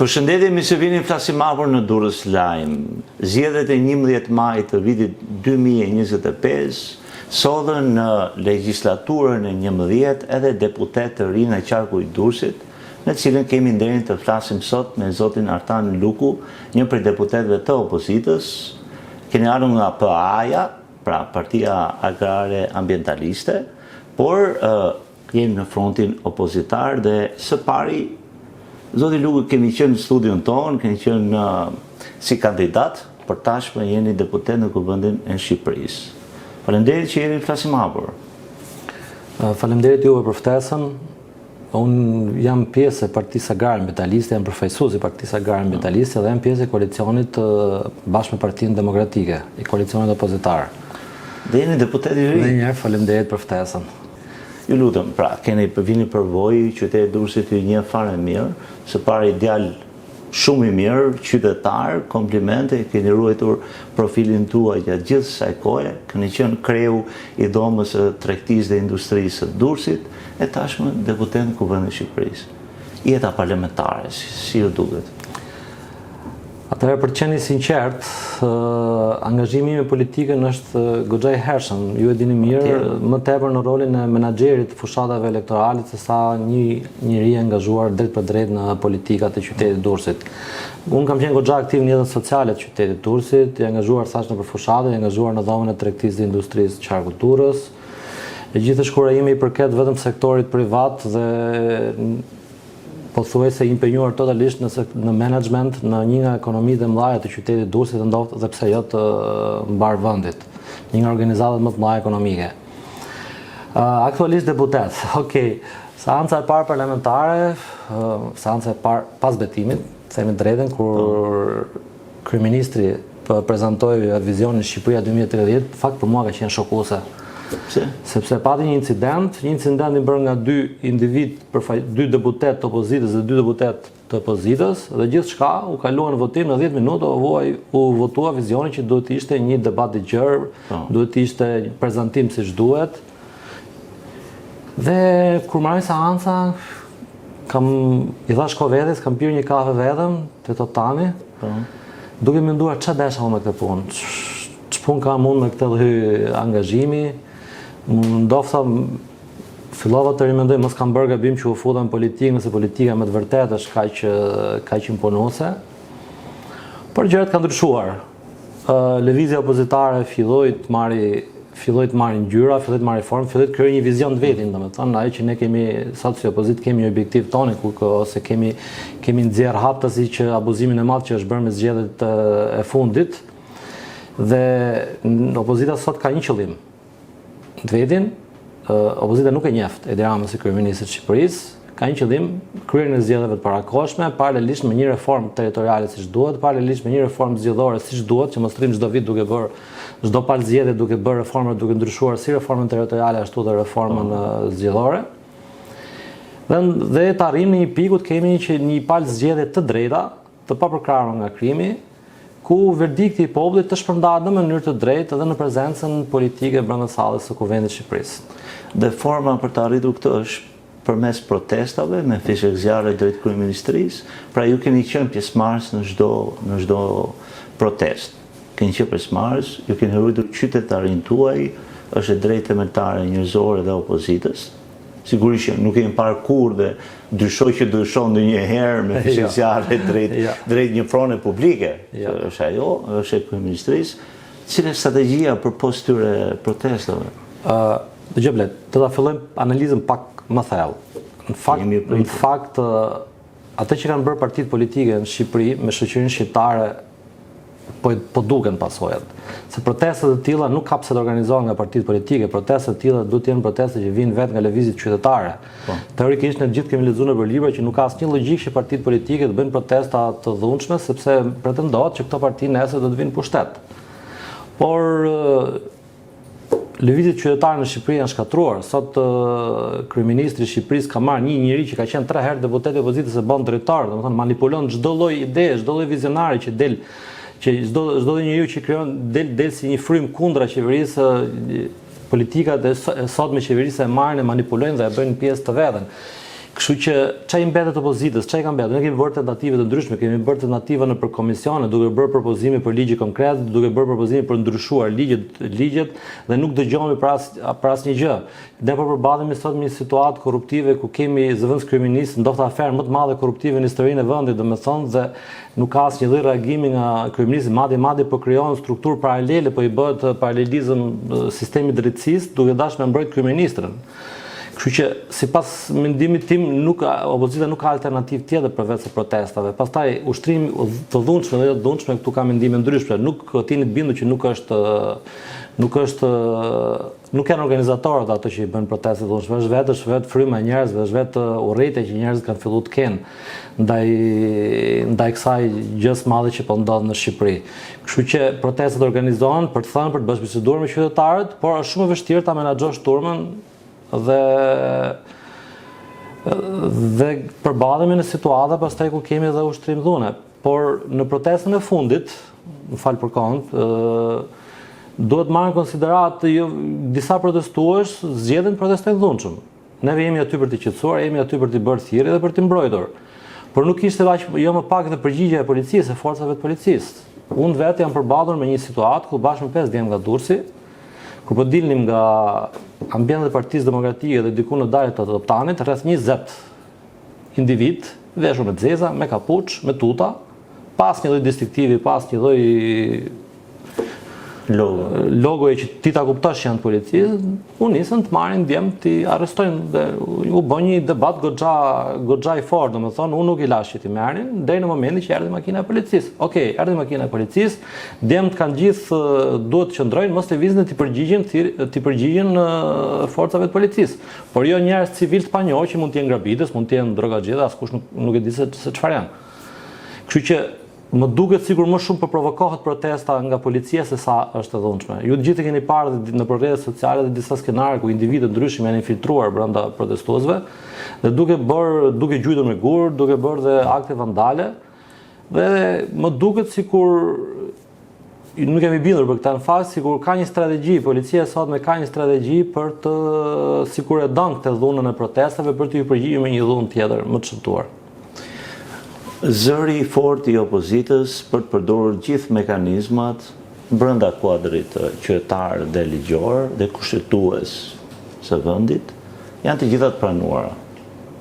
Përshëndetje, mi se vini flasim hapur në Durrës Lajm. Zgjedhjet e 11 maj të vitit 2025 sodhen në legjislaturën e 11 edhe deputet të rinë e qarku i Durrësit, në cilën kemi nderin të flasim sot me zotin Artan Luku, një prej deputetëve të opozitës. Keni ardhur nga PA-ja, pra Partia Agrare Ambientaliste, por jemi në frontin opozitar dhe së pari zoti Luku, keni qenë në studion tonë, keni qenë si kandidat, për tashmë jeni deputet në Kuvendin e Shqipërisë. Faleminderit që jeni flasim hapur. Faleminderit juve për ftesën. Unë jam pjesë e Partisë Agrare Ambientaliste, jam përfaqësues i Partisë Agrare Ambientaliste dhe jam pjesë e koalicionit bashkë me Partinë Demokratike, i koalicionit opozitar. Dhe jeni deputet i ri. Dhe njerë, faleminderit për ftesën. Ju lutem, pra, vini përvoj, qyteti Durrësit ju njeh fare mirë, së pari djalë shumë i mirë, qytetar, komplimente, keni ruajtur profilin tuaj gjatë gjithë kësaj kohe, keni qenë kreu i dhomës së tregtisë dhe industrisë së Durrësit, e tashmë deputet në Kuvendin e Shqipërisë. Jeta parlamentare, si ju duket? Atëherë, për të qenë i sinqert, angazhimi im politikën është goxha i hershëm. Ju e dini mirë, më tepër në rolin e menaxherit të fushatave elektorale se sa një njeri angazhuar drejt për drejt në politikat e qytetit Durrësit. Unë kam qenë goxha aktiv në jetën sociale të qytetit Durrësit, i angazhuar thash në fushate, i angazhuar në dhomën e tregtisë dhe industrisë të qarkullturës. E gjithë shkurajimi i përket vetëm sektorit privat dhe pothuajse impenjuar totalisht në menaxhment në një nga ekonomitë e mëdha të qytetit Durrësit, ndoftë dhe pse jo të mbar vendit, një nga organizatat më të mëdha ekonomike. Aktualisht deputet. Okej, seanca e parë parlamentare, seanca e parë pas betimit, themi drejtën, kur kryeministri prezantoi vizionin Shqipëria 2030, fakt për mua ka qenë shokuese. Sepse pati një incident i bërë nga dy individ, dy deputet të opozitës dhe dy deputet të opozitës, dhe gjithçka u kalua në votim në 10 minuta, u votua vizioni që duhet të ishte një debat i gjerë, duhet të ishte një prezantim siç duhet. Dhe kur marrë seanca, i thash vetes, kam pirë një kafe vetëm te Totani, duke menduar ç'a desha unë me këtë punë. Ç'punë kam unë me këtë lloj angazhimi. Ndofta fillova të rimendoj, mos kam bërë gabim që u futa në politikë, nëse politika me të vërtetë është kaq imponuese. Por gjërat kanë ndryshuar. Lëvizja opozitare filloi të marrë ngjyra, filloi të marrë formë, filloi të krijojë një vizion të vetin, domethënë ajo që ne kemi sot si opozitë kemi një objektiv tonë, ose kemi nxjerr haptasi që abuzimin e madh që është bërë me zgjedhjet e fundit. Dhe opozita sot ka një qëllim. Të vetin, opozita nuk e njeft Edi Rama si kryeministër të Shqipërisë, ka një qëllim, kryerjen e zgjedhjeve të parakohshme, paralelisht me një reformë territoriale siç duhet, paralelisht me një reformë zgjedhore siç duhet, që mos rrim çdo vit duke bërë çdo palë zgjedhje duke bërë reforma, duke ndryshuar si reformën territoriale ashtu dhe reformën zgjedhore. Dhe të arrijmë në një piku të kemi një palë zgjedhje të drejta, të papërkrahur nga krimi, ku verdikti i popullit të shpërndahet në mënyrë të drejtë edhe në prezencën politike brenda sallës së Kuvendit të Shqipërisë. Dhe forma për të arritur këtë është përmes protestave, me fishek zjarre drejt kryeministrisë, pra ju keni qenë pjesëmarrës në çdo protest. Keni qenë pjesëmarrës, ju keni ruajtur qytetarin tuaj, është e drejtë themeltare njerëzore dhe opozitës. Sigurisht që nuk kemi parë kur dhe dyshoj që dyshon ndonjëherë me fishek zjarre drejt një frone publike. Është ajo, është e kryeministrisë. Cila është strategjia përpos këtyre protestave? Dëgjoj blet, do ta fillojmë analizën pak më thellë. Në fakt, atë që kanë bërë partitë politike në Shqipëri me shoqërinë shqiptare po duken pasojat. Se protestat e tilla nuk ka pse të organizohen nga partitë politike, protestat e tilla duhet të jenë proteste që vijnë vetë nga lëvizjet qytetare. Teorikisht ne gjithë kemi lexuar nëpër libra që nuk ka asnjë logjikë që partitë politike të bëjnë protesta të dhunshme, sepse pretendohet që këto parti nesër do të vinë pushtet. Por lëvizjet qytetare në Shqipëri janë shkatruar. Sot kryeministri i Shqipërisë ka marrë një njeri që ka qenë 3 herë deputet i opozitës e bën drejtar, domethënë manipulon çdo lloj ide, çdo lloj vizionari që del, që çdo njeriu që krijon del si një frym kundra qeverisë, politikat e sotme qeverisë e marrin e manipulojnë dhe e bëjnë pjesë të veten. Kështu që çai mbetet opozitës, çai ka mbetur. Ne kemi bërë tentative të ndryshme, kemi bërë tentativa nëpër komisione, duke bërë propozime për ligje konkret, duke bërë propozime për ndryshuar ligjet dhe nuk dëgjohemi për asnjë gjë. Ne po përballemi sot me një situatë korruptive ku kemi zëvendës kryeminist, ndoshta aferë më të madhe korruptive në historinë e vendit, domethënë dhe nuk ka asnjë lloj reagimi nga kryeministi, madje po krijohen strukturë paralele, po i bëhet paralelizëm sistemi drejtësisë duke dashur me mbrojt kryeministrin. Kështu që sipas mendimit tim opozita nuk ka alternativë tjetër përveç se protestave. Pastaj ushtrimi të dhunshëm dhe jo të dhunshëm këtu ka mendime ndryshme. Nuk tini të bindur që nuk janë organizatorët ato që i bën protestet të dhunshme. Është vetë fryma e njerëzve, është vetë urrëtia që njerëzit kanë filluar të kenë ndaj kësaj gjës madhe që po ndodh në Shqipëri. Kështu që protestet organizohen për të thënë, për të bashkëbiseduar me qytetarët, por është shumë e vështirë ta menaxhosh turmën dhe përballemi në situata pastaj ku kemi edhe ushtrim dhune. Por në protestën e fundit, më fal për kohën, duhet marrë në konsiderat disa protestues zgjedhin protestojnë dhunshëm. Neve jemi aty për të qetësuar, jemi aty për të bërë thirrje dhe për të mbrojtur. Por nuk ishte jo më pak dhe përgjigjja e policisë, e forcave të policisë. Unë vetë jam përballur me një situatë ku bashkë me 5 djem nga Durrësi, kur po dilnim nga ambientet e Partisë Demokratike dhe diku në dalë të Toptanit, rreth 20 individ, veshur me xeza, me kapuç, me tuta, pas një lloj distriktivi, pas një lloj logoje që ti ta kuptosh që janë të policisë, u nisën të marrin djem, ti arrestojnë dhe u bën një debat goxha i fortë, domethënë unë nuk i lash që ti merrin deri në momentin që erdhi makina e policisë. Okej, erdhi makina e policisë, djemt kanë gjithë duhet të qëndrojnë, mos lëvizin dhe ti përgjigjen forcave të policisë. Por jo njerëz civil të panjohur që mund të jenë grabitës, mund të jenë drogaxhë, askush nuk e di se çfarë janë. Kështu që më duket sikur më shumë provokohet protesta nga policia se sa është e dhunshme. Ju të gjithë keni parë në rrjetet sociale dhe disa skenare ku individë ndryshëm janë infiltruar brenda protestuesve dhe duke gjujtur me gur, duke bërë dhe akte vandale. Dhe më duket sikur nuk kemi bindur për këtë në fakt, sikur ka një strategji, policia sot ka një strategji për të sikur e don këtë dhunën e protestave për të i përgjigjur me një dhunë tjetër më të shëmtuar. Zëri i fortë i opozitës për të përdorur gjithë mekanizmat brenda kuadrit qytetar dhe ligjor dhe kushtetues së vendit janë të gjitha të pranuara.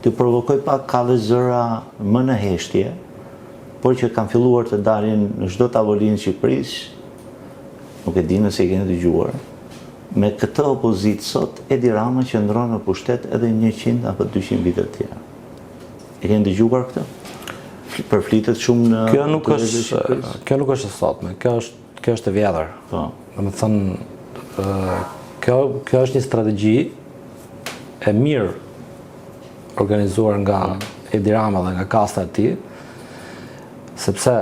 Të provokoj pak kalle zëra më në heshtje, por që kanë filluar të dalin në çdo tavolinë Shqipërisë, nuk e di nëse i keni dëgjuar. Me këtë opozitë sot, Edi Rama qëndron në pushtet edhe 100 apo 200 vite të tjera. E keni dëgjuar këtë? Përflitet shumë në Kjo nuk është e sotme, kjo është e vjetër. Domethënë kjo është një strategji e mirë organizuar nga Edi Rama dhe nga kasta e tij, sepse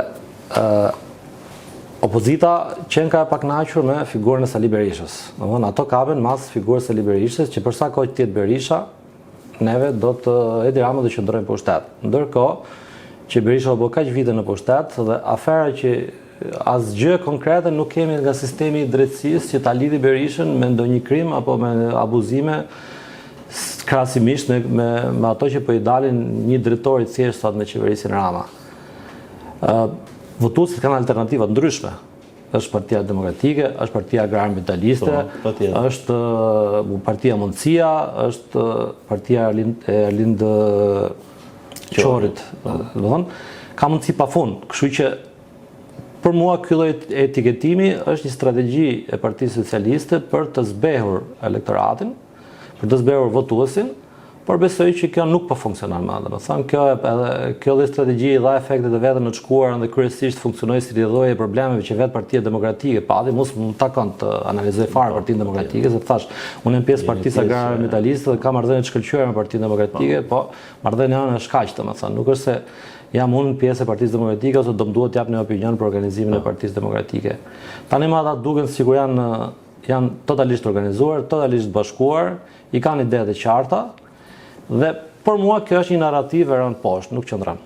opozita qenë ka e pakënaqur me figurën e Sali Berishës. Domethënë ato kapen mas figurës së Sali Berishës që për sa kohë tjetë Berisha, neve Edi Rama do qëndrojnë në pushtet. Ndërkohë që Berisha do kaq vite në pushtet dhe afera që asgjë konkrete nuk kemi nga sistemi i drejtësisë që ta lidhi Berishën me ndonjë krim apo me abuzime krahasimisht me ato që po i dalin një drejtor i thjeshtë sot në qeverisin Rama. Votuesit kanë alternativa ndryshme. Është Partia Demokratike, është Partia Agrar-Ambientaliste, është Partia Mundësia, është Partia Lind Qorit, ka mundësi pafund. Kështu që për mua ky lloj etiketimi është një strategji e Partisë Socialiste për të zbehur elektoratin, për të zbehur votuesin, por besoj që kjo nuk po funksionon më. Domethënë kjo lloj strategji dha efektet e veta në të shkuarën dhe kryesisht funksionoi si rrjedhojë e problemeve që vetë Partia Demokratike pati, mos më takon të analizoj fare Partinë Demokratike, se thash, unë jam pjesë Partisë Agrar-Ambientaliste dhe kam marrëdhënie të shkëlqyer me Partinë Demokratike, po marrëdhënia është shkaq, domethënë, nuk është se jam unë pjesë e Partisë Demokratike ose do më duhet t'jap një opinion për organizimin e Partisë Demokratike. Tani më ata duken sikur janë totalisht organizuar, totalisht bashkuar, i kanë ide të qarta. Dhe për mua kjo është një narrativ e rënë poshtë, nuk qëndron.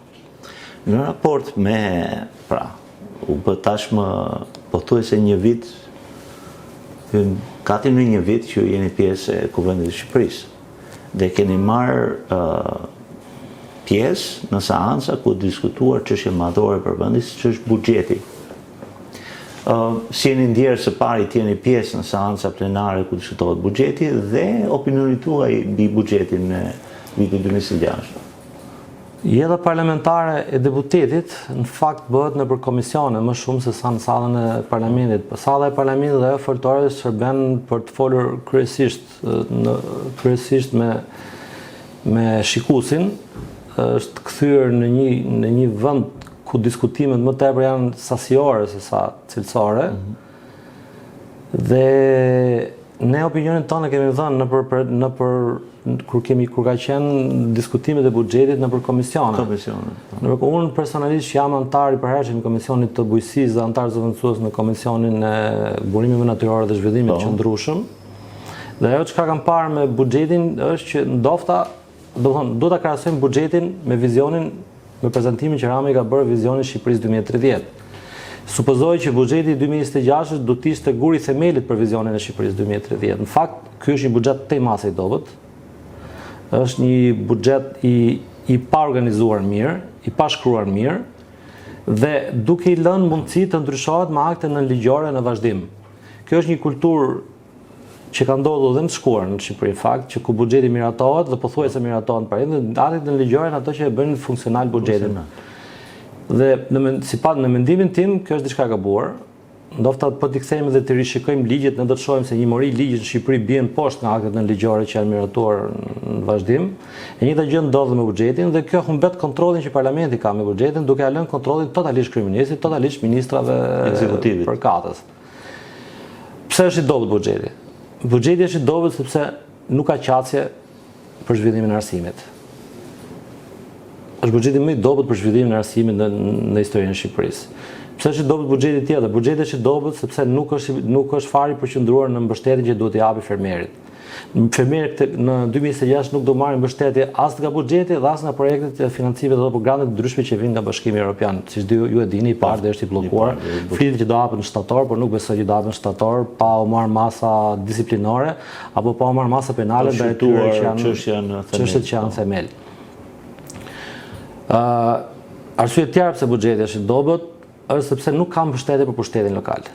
Në raport me, u bë tashmë pothuajse një vit, gati në një vit që jeni pjesë e Kuvendit të Shqipërisë dhe keni marrë pjesë në seanca ku diskutuar çështje madhore për vendin, siç është buxheti. Si jeni ndjerë së pari të jeni pjesë në seanca plenare ku diskutohet buxheti dhe opinionit tuaj mbi buxhetin e vitit 2026? Jeta parlamentare e deputetit në fakt bëhet nëpër komisione më shumë se sa në sallën e parlamentit. Salla e parlamentit dhe ajo foltore shërben për të folur kryesisht me shikuesin, është kthyer në një vend ku diskutimet më tepër janë sasiore se sa cilësore. Dhe ne opinionin tonë kemi dhënë kur ka qenë diskutimet e buxhetit nëpër komisione. Unë personalisht jam antar i përhershëm i komisionit të bujqësisë dhe antar zëvendësues në komisionin e burimeve natyrore dhe zhvillimit qëndrueshëm. Dhe ajo çka kam parë me buxhetin është që ndofta, do ta krahasojmë buxhetin me vizionin, me prezantimin që Rama i ka bërë vizionin Shqipërisë 2030. Supozoj që buxheti 2026 do të ishte guri i themelit për vizionin e Shqipërisë 2030. Në fakt, ky është një buxhet tej masa i dobët. Është një buxhet i pa organizuar mirë, i pa shkruar mirë dhe duke i lënë mundësi të ndryshohet me akte nënligjore në vazhdim. Kjo është një kulturë që ka ndodhur edhe në shkuar në Shqipëri, fakt, që ku buxheti miratohet dhe pothuajse miratohen për aktet nënligjore ato që e bëjnë funksional buxhetin. Dhe në mendimin tim, kjo është diçka e gabuar. Ndofta po t'i kthejmë dhe të rishikojmë ligjet, ne do të shohim se një mori ligjet në Shqipëri bien poshtë nga aktet nënligjore që janë miratuar në vazhdim. E njëjta gjë ndodh me buxhetin dhe kjo humbet kontrollin që parlamenti ka me buxhetin, duke ia lënë kontrollin totalisht kryeministit, totalisht ministrave ekzekutivit përkatës. Pse është i dobët buxheti? Buxheti është i dobët sepse nuk ka qasje për zhvillimin e arsimit. Është buxheti më i dobët për zhvillimin e arsimit në historinë e Shqipërisë. Pse është i dobët buxheti tjetër? Buxheti është i dobët sepse nuk është fare i përqendruar në mbështetjen që duhet t'i japë fermerit. Fermerët në 2026 nuk do marrin mbështetje as nga buxheti dhe as nga projektet e financimit dhe programet ndryshme që vijnë nga Bashkimi Evropian. Siç ju e dini, i parë dhe është i bllokuar. Flitet që do hapen në shtator, por nuk besoj që do hapen në shtator pa u marrë masa disiplinore apo pa u marrë masa penale ndaj tyre që janë çështjet që janë themel. Arsye tjetër pse buxheti është i dobët është sepse nuk ka mbështetje për pushtetin lokal.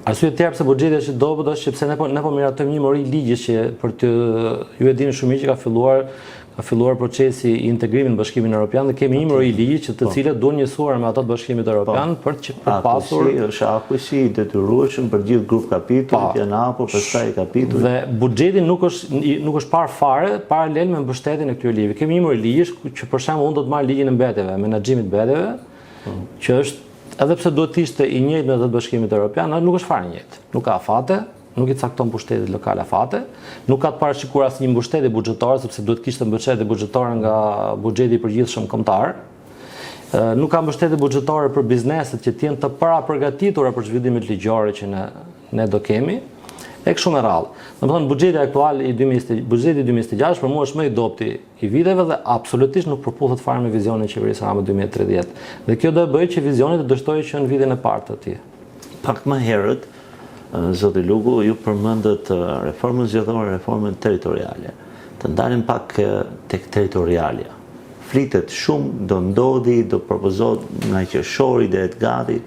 Arsye tjetër pse buxheti është i dobët është sepse ne po miratojmë një mori ligjesh që ju e dini shumë mirë që ka filluar procesi i integrimit në Bashkimin Evropian dhe kemi një mori ligj të cilët duhen njësuar me ato të Bashkimit Evropian për pasur është akusi i detyrueshëm për gjithë grup kapitullit janë hapur pastaj kapitulli. Dhe buxheti nuk është parë fare paralel me mbështetjen e këtyre ligjeve. Kemi një mori ligjesh që për shembull unë do të marr ligjin e mbetjeve, menaxhimit mbetjeve, që është edhe pse duhet të ishte i njëjtë me atë të Bashkimit Evropian, nuk është fare i njëjtë. Nuk ka afate, nuk i cakton pushtetit lokal afate, nuk ka të parashikuar asnjë mbështetje buxhetare sepse duhet kishte mbështetje buxhetare nga buxheti i përgjithshëm kombëtar. Nuk ka mbështetje buxhetare për bizneset që të jenë të parapërgatitura për zhvillimet ligjore që ne do kemi. E kështu me radhë. Domethënë buxheti aktual buxheti 2026 për mua është më i dobët i viteve dhe absolutisht nuk përputhet fare me vizionin e qeverisë Rama 2030. Dhe kjo do të bëjë që vizioni të dështojë që në vitin e parë të tij. Pak më herët, zoti Luku, ju përmendët reformën zgjedhore, reformën territoriale. Të ndalim pak tek territorialia. Flitet shumë, do ndodhi, do propozohet nga qershori deri gati.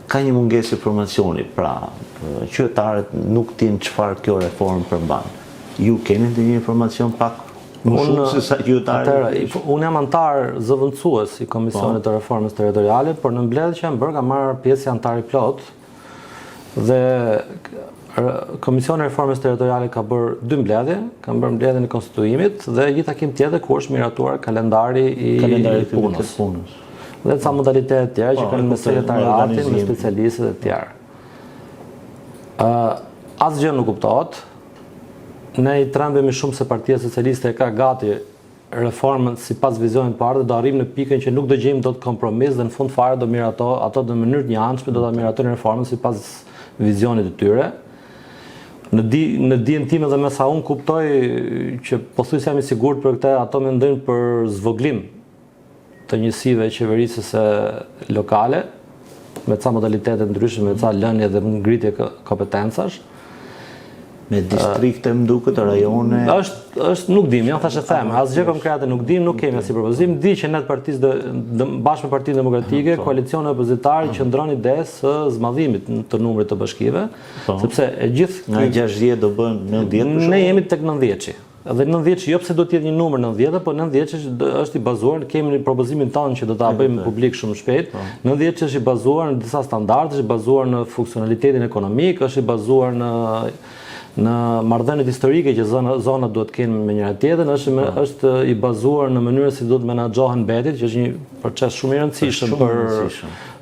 Ka një mungesë informacioni, pra qytetarët nuk dinë çfarë kjo reformë përmban. Ju keni ndonjë informacion pak më shumë se sa qytetarët? Unë jam antar zëvendësues i Komisionit të Reformës Territoriale, por në mbledhjet që jam bërë kam marrë pjesë antar i plot dhe Komisioni i Reformës Territoriale ka bërë 2 mbledhje, ka bërë mbledhjen e konstituimit dhe një takim tjetër ku është miratuar kalendari i punës. Dhe ca modalitetet tjera që kanë me sekretariatin, me specialistët e tjerë. Asgjë nuk kuptohet. Ne i trembemi shumë se Partia Socialiste e ka gati reformën sipas vizionit të parë dhe do arrijmë në pikën që nuk do gjejmë dot kompromis dhe në fund fare do ato në mënyrë të njëanshme do ta miratojnë reformën sipas vizionit të tyre. Në dijen time dhe me sa unë kuptoj që pothuajse jam i sigurt për këtë, ato mendojnë për zvoglim të njësive qeverisës lokale, me ca modalitetet ndryshme, me ca lënje dhe ngritje kompetencash. Me distrikte më duket, rajone. Është nuk dim, janë thashë them, asgjë konkrete nuk dim, nuk kemi asnjë propozim. Di që ne bashkë me Partinë Demokratike, koalicioni opozitar qëndron idesë së zmadhimit të numrit të bashkive, sepse e gjithë nga 60 do bën 90%. Ne jemi tek 90-shi. Dhe 90-shi jo pse do të jetë një numër 90, por 90-shi është i bazuar, kemi një propozimin tonë që do ta bëjmë publik shumë shpejt. 90-shi është i bazuar në disa standarde, është i bazuar në funksionalitetin ekonomik, është i bazuar në marrëdhëniet historike që zonat duhet të kenë me njëra tjetrën, është i bazuar në mënyrën si duhet menaxhohen mbetit, që është një proces shumë i rëndësishëm për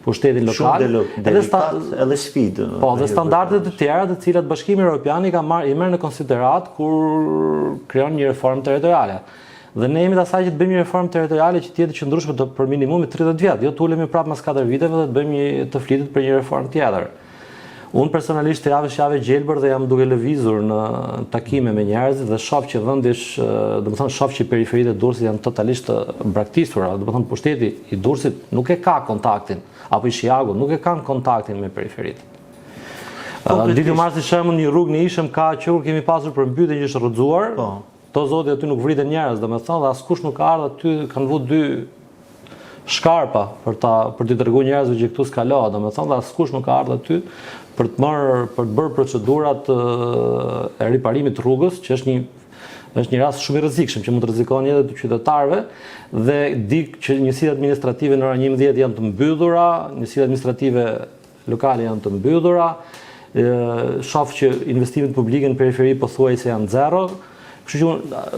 pushtetin lokal. Edhe sfidë. Po, dhe standardet e tjera të cilat Bashkimi Evropian i merr në konsiderat kur krijon një reformë territoriale. Dhe ne jemi të asaj që të bëjmë një reformë territoriale që të jetë qëndrueshme për minimumi 30 vjet, jo të ulemi prapë mas 4 viteve dhe të bëjmë të flitet për një reformë tjetër. Unë personalisht të javë gjelbër dhe jam duke lëvizur në takime me njerëzit dhe shoh që shoh që periferitë e Durrësit janë totalisht të braktisura, pushteti i Durrësit nuk e ka kontaktin, apo i Shiagu nuk e kanë kontaktin me periferitë. Ditë marrë si shembull një rrugë në Ishëm ka që kur kemi pasur përmbytje që është rrëzuar, to zoti aty nuk vriten njerëz, domethënë dhe askush nuk ka ardhur aty, kanë vu 2 shkarpa për t'i treguar njerëzve që këtu s'kalohet, domethënë dhe askush nuk ka ardhur aty për të bërë procedurat e riparimit të rrugës, që është një rast shumë i rrezikshëm që mund të rrezikon jetën e qytetarëve dhe di që njësitë administrative në orën 11 janë të mbyllura, njësitë administrative lokale janë të mbyllura, shoh që investimet publike në periferi pothuajse janë zero. Kështu që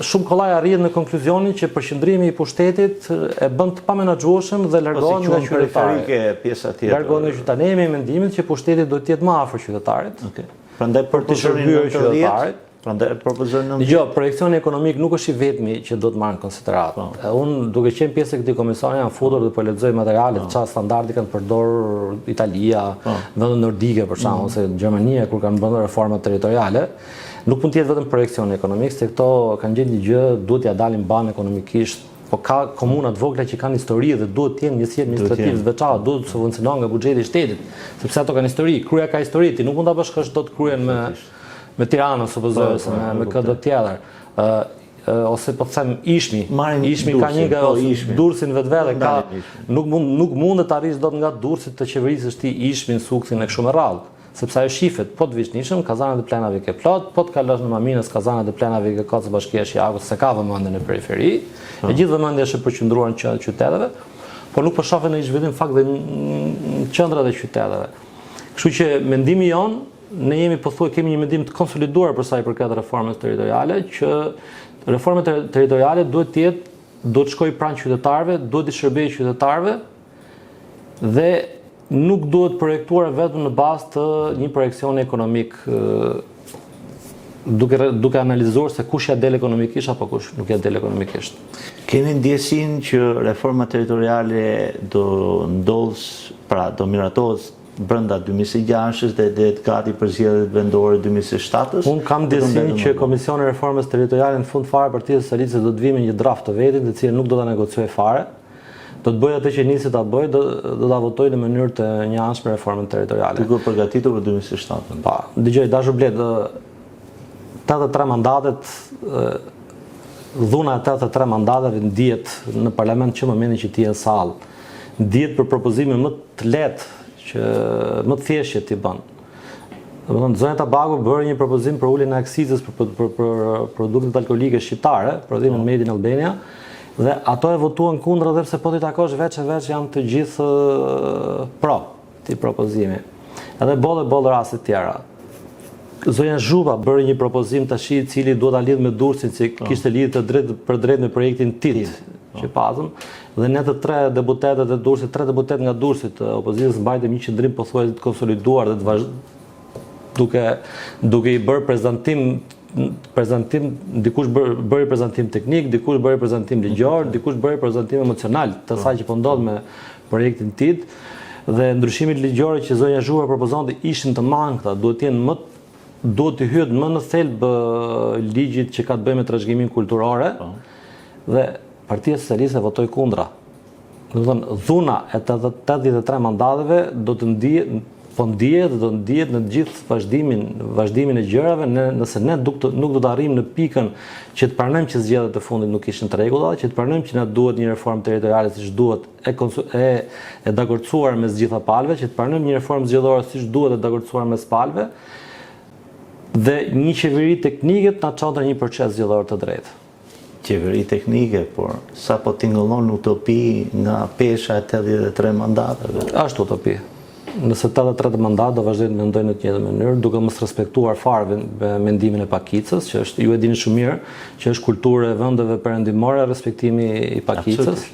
shumë kollaj arrihet në konkluzionin që përqendrimi i pushtetit e bën të pamenaxhueshëm dhe largohen nga qytetarët. Largohen nga qytetarët. Ne jemi mendimin që pushteti duhet të jetë më afër qytetarit. Prandaj për të shërbyer qytetarit, prandaj propozojnë. Dgjoj, projekcioni ekonomik nuk është i vetmi që do të marrë në konsiderat. Unë duke qenë pjesë e këtij komisioni jam futur dhe po lexoj materialet çfarë standardi kanë përdorur Italia, vendet nordike për shembull, ose Gjermania kur kanë bërë reforma territoriale. Nuk mund të jetë vetëm projekcioni ekonomik, se këto kanë gjetë një gjë, duhet t'ia dalin banë ekonomikisht, po ka komuna të vogla që kanë histori dhe duhet të jenë njësi administrative të veçantë, duhet të subvencionohen nga buxheti i shtetit, sepse ato kanë histori, kryja ka histori, ti nuk mund ta bashkosh dot kryen me Tiranën, supozoj, ose me këtë tjetër. Ose po them Ishmi ka një nga Durrësin vetvete ka nuk mund të arrish dot nga Durrësit të qeverisësh ti Ishmin, Suksin e kështu me radhë. Sepse ajo shifet, po të vish në Ishëm, kazanat e plenave ke plot, po të kalosh në Maminës, kazanat e plenave ke Kocë Bashkia Shiagut, se ka vëmendje në periferi, e gjithë vëmendja është e përqendruar në qyteteve, por nuk po shohin në zhvillim fakt dhe në qendrat e qyteteve. Kështu që mendimi jon, ne kemi një mendim të konsoliduar për sa i përket reformës territoriale, që reforma territoriale duhet të shkojë pranë qytetarëve, duhet të shërbejë qytetarëve dhe nuk duhet projektuar vetëm në bazë të një projekcioni ekonomik duke analizuar se kush ja del ekonomikisht apo kush nuk ja del ekonomikisht. Keni ndjesinë që reforma territoriale do do miratohet brenda 2006 dhe të gati për zgjedhjet vendore 2007. Unë kam ndjesinë që Komisioni i Reformës Territoriale në fund fare Partia Socialiste do të vijë me një draft të vetit, të cilën nuk do ta negociojë fare. Do të bëjë atë që nisi ta bëjë, do ta votojë në mënyrë të njëanshme reformën territoriale. Duke përgatitur për 2007. Pa, dëgjoj, dashur Blet, 83 mandatet, dhuna e 83 mandateve ndihet në parlament që momentin që ti je në sallë. Ndihet për propozime më të lehtë, që më të thjeshtë që ti bën. Domethënë Zonja Tabaku bëri një propozim për uljen e aksizës për produktet alkoolike shqiptare, prodhimin Made in Albania. Dhe ato e votuan kundër dhe pse po ti takosh veç janë të gjithë pro ti propozimi. Edhe bollë raste të tjera. Zonja Zhuba bëri një propozim tash i cili duhet ta lidh me Durrësin, si kishte lidhje të drejtë me projektin TIT që pasëm. Dhe ne të 3 deputetët e Durrësit, 3 deputet nga Durrësit të opozitës mbajtëm një qendrim pothuajse të konsoliduar dhe duke i bërë prezantim, dikush bëri prezantim teknik, dikush bëri prezantim ligjor, dikush bëri prezantim emocional të asaj që po ndodh me projektin TIT dhe ndryshimet ligjore që zonja Zhuba propozonte ishin të mangëta, duhet të hyhet më në thelb ligjit që ka të bëjë me trashëgiminë kulturore dhe Partia Socialiste votoi kundra. Do të thonë dhuna e 83 mandateve do të ndihet po ndihet, do ndihet në gjithë vazhdimin e gjërave, nëse ne nuk do të arrijmë në pikën që të pranojmë që zgjedhjet e fundit nuk ishin të rregulla, që të pranojmë që na duhet një reformë territoriale siç duhet e dakordsuar mes gjitha palëve, që të pranojmë një reformë zgjedhore siç duhet e dakordsuar mes palëve, dhe një qeveri teknike të na çonte një proces zgjedhor të drejtë. Qeveri teknike, por sa po tingëllon utopi nga pesha e 83 mandateve. Ashtu utopi. Nëse 83 mandat do vazhdojnë të mendojnë në të njëjtën mënyrë, duke mos respektuar fare mendimin e pakicës, që është, ju e dini shumë mirë, që është kulturë e vendeve perëndimore respektimi i pakicës.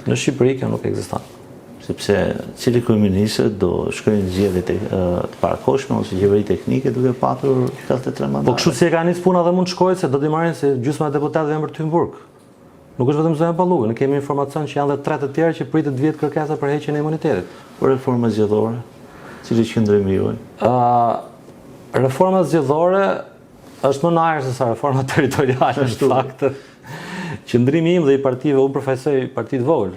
Në Shqipëri kjo nuk ekziston. Sepse cili kryeminist do shkojnë zgjedhje të parakohshme ose qeveri teknike duke patur 83 mandate. Po kështu si e ka nis puna dhe mund të shkojë se do t'i marrin se gjysma e deputetëve janë për të hyrë në burg. Nuk është vetëm zonë Palluku, ne kemi informacion që janë edhe 3 të tjerë që pritet vjet kërkesa për heqjen e imunitetit. Por reforma zgjedhore, cili është qëndrimi juaj? Reforma zgjedhore është më në ajër se sa reforma territoriale në fakt. Qëndrimi im dhe i partive, unë përfaqësoj parti të vogël,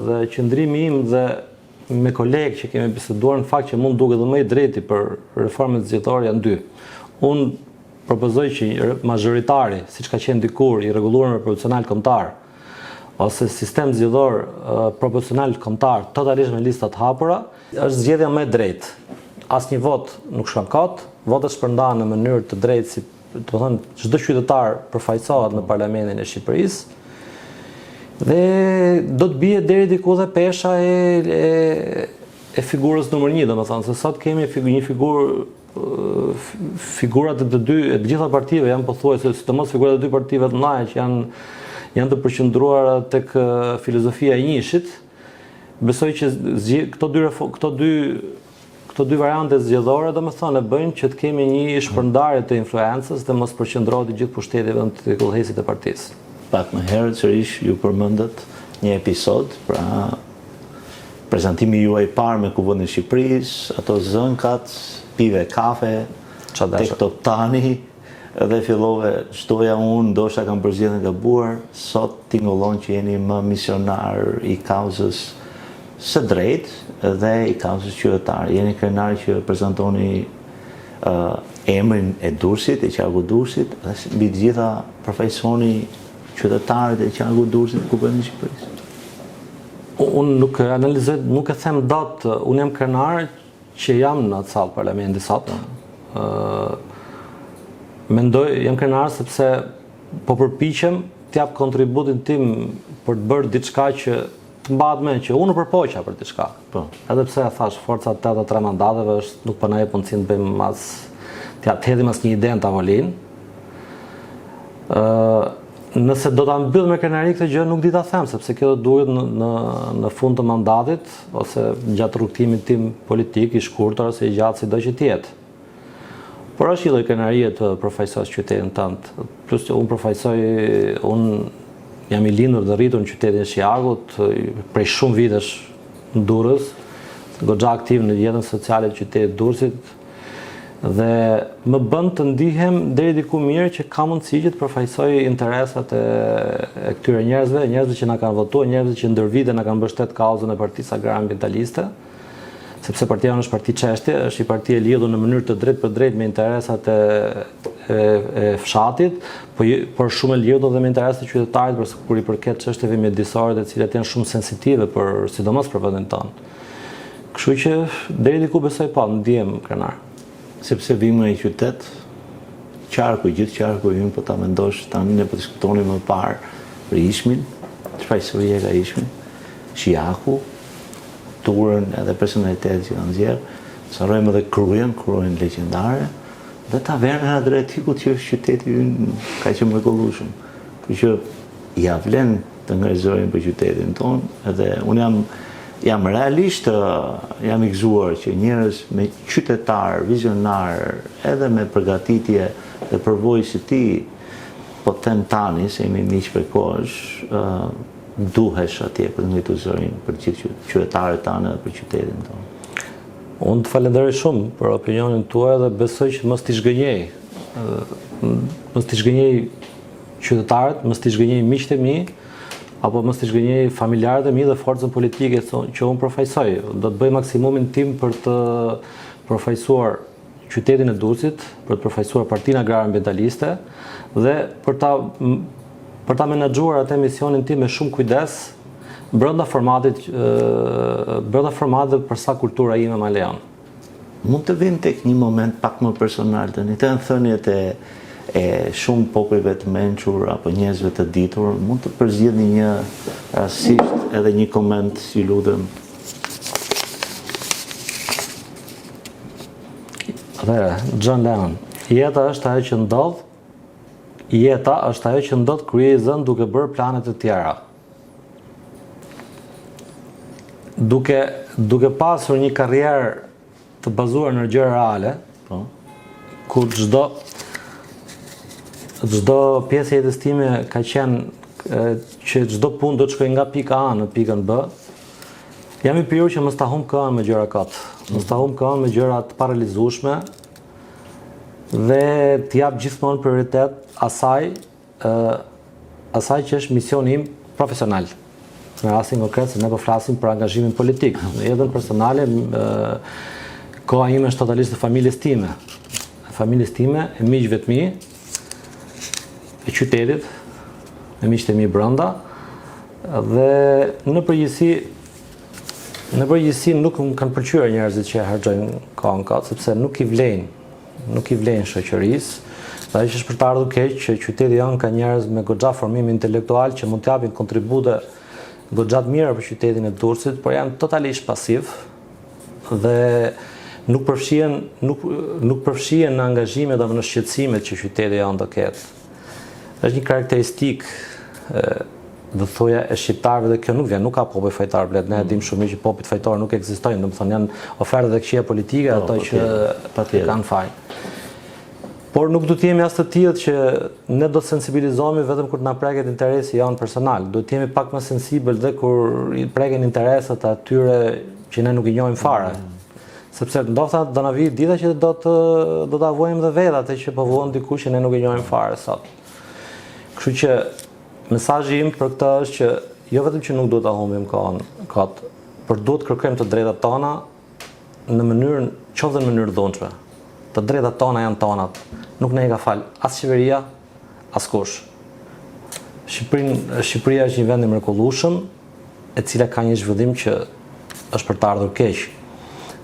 dhe qëndrimi im dhe me kolegë që kemi biseduar në fakt që mund duket dhe më i drejti për reformën zgjedhore janë dy. Unë propozoj që mazhoritari, siç ka qenë dikur i rregulluar me proporcional kombëtar, ose sistem zgjedhor proporcional kombëtar totalisht me lista të hapura, është zgjedhja më e drejtë. Asnjë vot nuk shkon kot, votat shpërndahen në mënyrë të drejtë si do të thonë çdo qytetar përfaqësohet në parlamentin e Shqipërisë dhe do të bie deri diku dhe pesha e figurës numër 1, domethënë se sot kemi një figurat e të gjitha partive janë pothuajse, sidomos figurat e dy partive të mëdha që janë të përqendruara tek filozofia e njëshit. Besoj që këto dy variante zgjedhore domethënë e bëjnë që të kemi një shpërndarje të influencës dhe mos përqendrohet i gjithë pushteti vetëm te kullëhesit e partisë. Pak më herët sërish ju përmendët një episod, pra prezantimi juaj i parë me Kuvendin e Shqipërisë, ato zënkat, pive kafe, tek tani dhe fillove shtoja unë, ndoshta kam përzgjedhjen e gabuar, sot tingëllon që jeni më misionar i kauzës së drejtë dhe i kauzës qytetar. Jeni krenar që prezantoni emrin e Durrësit, e qarku Durrësit, dhe mbi të gjitha përfaqësoni qytetarët e qarku Durrësit Kuvendit të Shqipërisë. Unë nuk analizoj, nuk e them dot, unë jam krenar që jam në atë sallë parlamenti sot. Jam krenar sepse po përpiqem të jap kontributin tim për të bërë diçka që të mbahet mend që unë përpoqja për diçka. Po. Edhe pse thash forca 83 mandateve është nuk po na jep mundësinë të bëjmë të hedhim asnjë ide në tavolinë. Nëse do ta mbyll me krenari këtë gjë nuk di ta them sepse kjo do duhet në fund të mandatit ose gjatë rrugtimit tim politik i shkurtër ose i gjatë sido që të jetë. Por është një lloj krenarie të përfaqësosh qytetin tënd. Plus që unë jam i lindur dhe rritur në qytetin e Shiagut prej shumë vitesh në Durrës, goxha aktiv në jetën sociale të qytetit Durrësit dhe më bën të ndihem deri diku mirë që ka mundësi që të përfaqësoj interesat e këtyre njerëzve që na kanë votuar, njerëzve që ndër vite na kanë mbështet kauzën e Partisë Agrar-Ambientaliste, sepse partia jonë është parti çështje, është një parti e lidhur në mënyrë të drejtë për drejtë me interesat e fshatit, por shumë e lidhur dhe me interesat e qytetarit për kur i përket çështjeve mjedisore të cilat janë shumë sensitive sidomos për vendin tonë. Kështu që deri diku besoj po ndihem krenar. Sepse vim nga një qytet, gjithë qarku ynë po ta mendosh tani ne po diskutonim më parë për Ishmin, çfarë historie ka Ishmi, Shiaku, Turën edhe personalitetet që kanë nxjerrë, sarojmë edhe kryen legjendare, dhe tavernën Adriatikut që është qyteti ynë kaq i mrekullueshëm. Kështu që ja vlen të ngërzorim për qytetin tonë, edhe unë jam realisht jam i gëzuar që njerëz me qytetar, vizionar, edhe me përgatitje dhe përvojë si ti, po them tani se jemi miq prej kohësh, duhesh atje për ngritur zërin për gjithë qytetarët tanë dhe për qytetin tonë. Unë të falenderoj shumë për opinionin tuaj dhe besoj që mos t'i zhgënjej. Mos t'i zhgënjej qytetarët, mos t'i zhgënjej miqtë e mi, apo mos t'i zhgënjej familjarët e mi dhe forcën politike që unë përfaqësoj. Do të bëj maksimumin tim për përfaqësuar qytetin e Durrësit, për të përfaqësuar Partinë Agrare Ambientaliste dhe për ta menaxhuar atë misionin tim me shumë kujdes brenda formatit për sa kultura ime ma lejon. Mund të vim tek një moment pak më personal tani, të thënjet e shumë popujve të mençur apo njerëzve të ditur, mund të përzgjedhni një rastësisht edhe një koment, si lutem. Atëherë, John Lennon, jeta është ajo që ndodh kur je i zënë duke bërë planet të tjera. Duke pasur një karrierë të bazuar në gjëra reale, ku çdo pjesë e jetës time ka qenë që çdo punë do të shkojë nga pika A në pikën B, jam i pirur që mos ta humb këmbën me gjëra kot, mos ta humb këmbën me gjëra të parealizueshme dhe të jap gjithmonë prioritet asaj që është misioni im profesional. Në rastin konkret se ne po flasim për angazhimin politik. Në jetën personale, koha ime është totalisht e familjes time. E miqve të mi, e qytetit, e miqtë e mi brenda, dhe në përgjithësi nuk më kanë pëlqyer njerëzit që harxojnë kohën kot, sepse nuk i vlen shoqërisë. Dhe ai është për të ardhur keq që qyteti jonë ka njerëz me goxha formim intelektual që mund të japin kontribute goxha të mira për qytetin e Durrësit, por janë totalisht pasiv dhe nuk përfshihen në angazhimet apo në shqetësimet që qyteti jonë do ketë. Është një karakteristikë do thoja e shqiptarëve dhe kjo nuk ka popëj fajtar blet. Ne e dim shumë mirë që popujt fajtar nuk ekzistojnë, domethënë janë ofertat e këqija politike ato që kanë fajin. Por nuk do të jemi as të tillë që ne do të sensibilizohemi vetëm kur na preket interesi janë personal. Do të jemi pak më sensibël dhe kur i preken interesat atyre që ne nuk i njohim fare. Sepse ndoshta do na vijë dita që do ta vojmë dhe vetë atë që po vuan dikush që ne nuk e njohim fare sot. Kështu që mesazhi im për këtë është që jo vetëm që nuk duhet ta humbim kohën kot, por duhet të kërkojmë të drejtat tona në mënyrën qoftë në mënyrë dhunshme. Të drejtat tona janë tonat. Nuk ne i ka fal as qeveria, as kush. Shqipëria është një vend i mrekullueshëm, e cila ka një zhvillim që është për të ardhur keq.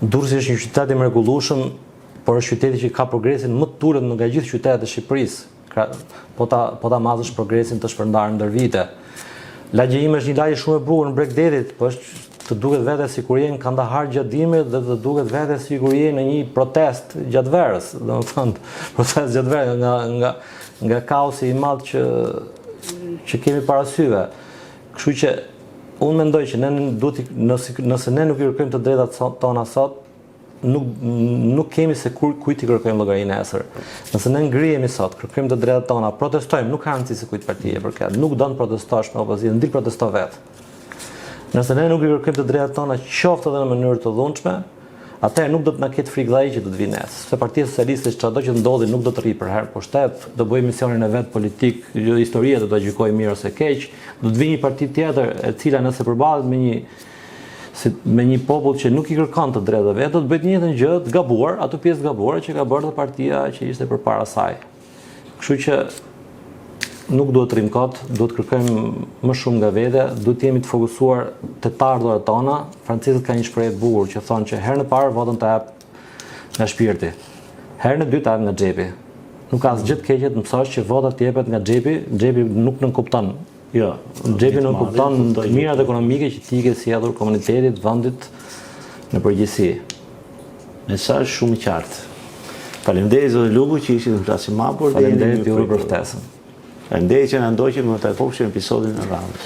Durrësi është një qytet i mrekullueshëm, por është qyteti që ka progresin më të ulët nga gjithë qytetet e Shqipërisë. Po ta marrësh progresin të shpërndarë ndër vite. Lagja ime është një lagje shumë e bukur në Bregdetit, po është të duket vete si kur je në Kandahar gjatë dimrit dhe të duket vete si kur je në një protest gjatë verës. Domethënë, protest gjatë verës nga kaosi i madh që kemi parasyve. Kështu që unë mendoj që nëse ne nuk i kërkojmë të drejtat tona sot, nuk kemi se kujt i kërkojmë llogari nesër. Nëse ne ngrihemi sot, kërkojmë të drejtat tona, protestojmë, nuk ka rëndësi se kujt partie përket. Nuk do të protestosh me opozitën, ndil protesto vetë. Nëse ne nuk i kërkojmë të drejtat tona qoftë edhe në mënyrë të dhunshme, atëherë nuk do të na ketë frikë ai që do të vinë nesër. Se Partia Socialiste çdo që ndodhi nuk do të rri për herë pushtet, do bëjë misionin e vet politik, historia do ta gjykojë mirë ose keq, do të vijë një parti tjetër e cila nëse përballet me një popull që nuk i kërkon të drejtat vet, do të bëjë të njëjtën gjë, të gabuar, ato pjesë të gabuara që ka bërë partia që ishte përpara saj. Kështu që nuk duhet të rrim kot, duhet të kërkojmë më shumë nga vete, duhet të jemi të fokusuar te të ardhurat tona. Francezët kanë një shprehje të bukur që thonë që herën e parë votën ta jap nga shpirti, herën e dytë ta jap nga xhepi. Nuk ka asgjë të keqe të mësosh që vota të jepet nga xhepi, xhepi nuk nënkupton. Jo, xhepi nënkupton të mirat ekonomike që ti ke sjellur komunitetit, vendit në përgjithësi. Mesazh shumë i qartë. Faleminderit zoti Luku që ishit në flasim hapur. Faleminderit juve për ftesën. Faleminderit që na ndoqët më të takojmë në episodin e radhës.